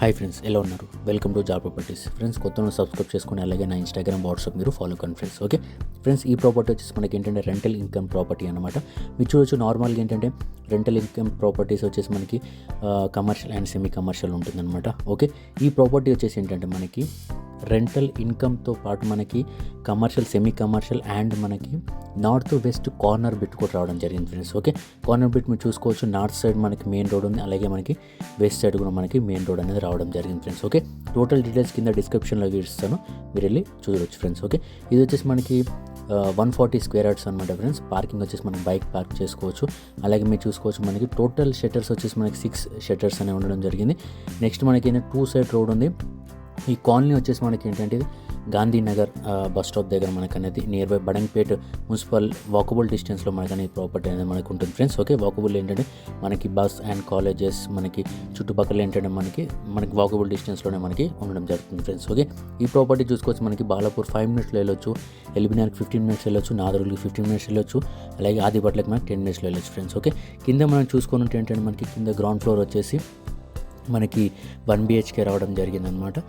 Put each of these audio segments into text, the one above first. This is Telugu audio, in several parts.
హాయ్ ఫ్రెండ్స్, ఎలా ఉన్నారు? Welcome to job properties. Friends, కొత్తగా సబ్స్క్రైబ్ చేసుకుని అలాగే నా ఇన్స్టాగ్రామ్, వాట్సాప్ మీరు ఫాలో కండి ఫ్రెండ్స్. ఓకే ఫ్రెండ్స్, ఈ ప్రాపర్టీ వచ్చేసి మనకి ఏంటంటే రెంటల్ ఇన్కమ్ ప్రాపర్టీ అనమాట. మీరు చూడొచ్చు, నార్మల్గా ఏంటంటే రెంటల్ ఇన్కమ్ ప్రాపర్టీస్ వచ్చేసి మనకి కమర్షియల్ అండ్ సెమీ కమర్షియల్ ఉంటుందన్నమాట. ఓకే, ఈ ప్రాపర్టీ వచ్చేసి ఏంటంటే మనకి రెంటల్ ఇన్కమ్తో పాటు మనకి కమర్షియల్, సెమీ కమర్షియల్ అండ్ మనకి నార్త్ వెస్ట్ కార్నర్ బిట్ కూడా రావడం జరిగింది ఫ్రెండ్స్. ఓకే, కార్నర్ బిట్ మీరు చూసుకోవచ్చు. నార్త్ సైడ్ మనకి మెయిన్ రోడ్ ఉంది, అలాగే మనకి వెస్ట్ సైడ్ కూడా మనకి మెయిన్ రోడ్ అనేది రావడం జరిగింది ఫ్రెండ్స్. ఓకే, టోటల్ డీటెయిల్స్ కింద డిస్క్రిప్షన్లో ఇస్తాను, మీరు వెళ్ళి చూడవచ్చు ఫ్రెండ్స్. ఓకే, ఇది వచ్చేసి మనకి 140 స్క్వేర్ యార్డ్స్ అనమాట ఫ్రెండ్స్. పార్కింగ్ వచ్చేసి మనం బైక్ పార్క్ చేసుకోవచ్చు. అలాగే మీరు చూసుకోవచ్చు, మనకి టోటల్ షట్టర్స్ వచ్చేసి మనకి 6 షట్టర్స్ అనేవి ఉండడం జరిగింది. నెక్స్ట్ మనకి 2 సైడ్ రోడ్ ఉంది. ఈ కాలనీ వచ్చేసి మనకి ఏంటంటే ఇది గాంధీనగర్ బస్ స్టాప్ దగ్గర మనకు అనేది near by Badangpet municipal walkable డిస్టెన్స్లో మనకు అనేది ప్రాపర్టీ అనేది మనకు ఉంటుంది ఫ్రెండ్స్. ఓకే, వాకబుల్ ఏంటంటే మనకి బస్ అండ్ కాలేజెస్ మనకి చుట్టుపక్కల ఏంటంటే మనకి వాకబుల్ డిస్టెన్స్లోనే మనకి ఉండడం జరుగుతుంది ఫ్రెండ్స్. ఓకే, ఈ ప్రాపర్టీ చూసుకోవచ్చు, మనకి బాలాపూర్ 5 మినిట్స్లో వెళ్ళొచ్చు, ఎల్బీనగర్కి 15 మినిట్స్ వెళ్ళొచ్చు, నాదరులకి 15 మినిట్స్ వెళ్ళొచ్చు, అలాగే ఆదిపట్లకి మనకి 10 మినిట్స్లో వెళ్ళొచ్చు ఫ్రెండ్స్. ఓకే, కింద మనం చూసుకున్నట్టు ఏంటంటే మనకి కింద గ్రౌండ్ ఫ్లోర్ వచ్చేసి మనకి 1 BHK రావడం జరిగింది అనమాట.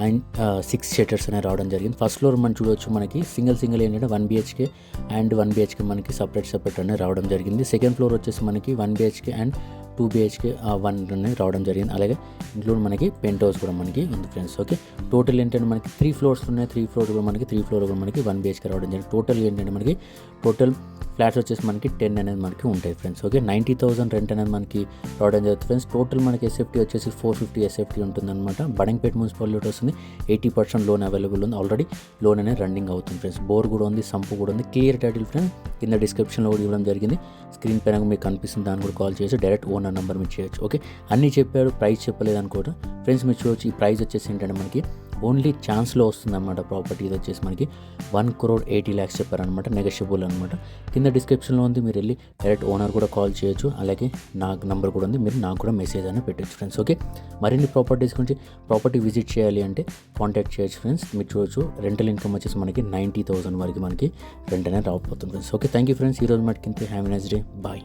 అండ్ 6 షట్టర్స్ అనేవి రావడం జరిగింది. ఫస్ట్ ఫ్లోర్ మనం చూడవచ్చు, మనకి సింగిల్ ఏంటంటే 1 BHK అండ్ 1 BHK మనకి సపరేట్ అనేది రావడం జరిగింది. సెకండ్ ఫ్లోర్ వచ్చేసి మనకి 1 BHK అండ్ 2 BHK 1 అనేది రావడం జరిగింది. అలాగే ఇంక్లూడ్ మనకి పెంట్ హౌస్ కూడా మనకి ఉంది ఫ్రెండ్స్. ఓకే, టోటల్ ఏంటంటే మనకి 3 ఫ్లోర్స్ ఉన్నాయి. 3 ఫ్లోర్ కూడా మనకి 1 BHK రావడం జరిగింది. టోటల్ ఏంటంటే మనకి ఫ్లాట్స్ వచ్చేసి మనకి 10 అనేది మనకి ఉంటాయి ఫ్రెండ్స్. ఓకే, 90,000 రెంట్ అనేది మనకి రావడం జరుగుతుంది ఫ్రెండ్స్. టోటల్ మనకి ఎస్ఎఫ్టీ వచ్చేసి 450 ఎస్ఎఫ్టీ ఉంటుందన్నమాట. బడంగపేట్ మున్సిపాలిటీ వస్తుంది. 80% లోన్ అవైలబుల్ ఉంది. ఆల్రెడీ లోన్ అనేది రన్నింగ్ అవుతుంది ఫ్రెండ్స్. బోర్ కూడా ఉంది, సంపు కూడా ఉంది. క్లియర్ టైటిల్ ఫ్రెండ్స్ కింద డిస్క్రిప్షన్లో కూడా ఇవ్వడం జరిగింది. స్క్రీన్ పైన మీకు కనిపిస్తుంది, దాన్ని కూడా కాల్ చేసి డైరెక్ట్ ఓనర్ నెంబర్ మీరు చేయొచ్చు. ఓకే, అన్నీ చెప్పాడు, ప్రైస్ చెప్పలేదు అనుకోవడం ఫ్రెండ్స్. మీరు చూడవచ్చు, ఈ ప్రైస్ వచ్చేసి ఏంటంటే మనకి ఓన్లీ ఛాన్స్లో వస్తుందన్నమాట. ప్రాపర్టీ ఇది వచ్చేసి మనకి 1,80,00,000 చెప్పారనమాట, నెగోషియబుల్ అనమాట. కింద డిస్క్రిప్షన్లో ఉంది, మీరు వెళ్ళి డైరెక్ట్ ఓనర్ కూడా కాల్ చేయొచ్చు. అలాగే నాకు నెంబర్ కూడా ఉంది, మీరు నాకు కూడా మెసేజ్ అనేది పెట్టచ్చు ఫ్రెండ్స్. ఓకే, మరిన్ని ప్రాపర్టీస్ గురించి ప్రాపర్టీ విజిట్ చేయాలి అంటే కాంటాక్ట్ చేయొచ్చు ఫ్రెండ్స్. మీరు చూడవచ్చు, రెంటల్ ఇన్కమ్ వచ్చేసి మనకి 90,000 వరకు మనకి రెంట్ అనేది రాకపోతుంది friends. Okay, thank you friends. ఈరోజు మటుకింతే. Have a nice day. Bye.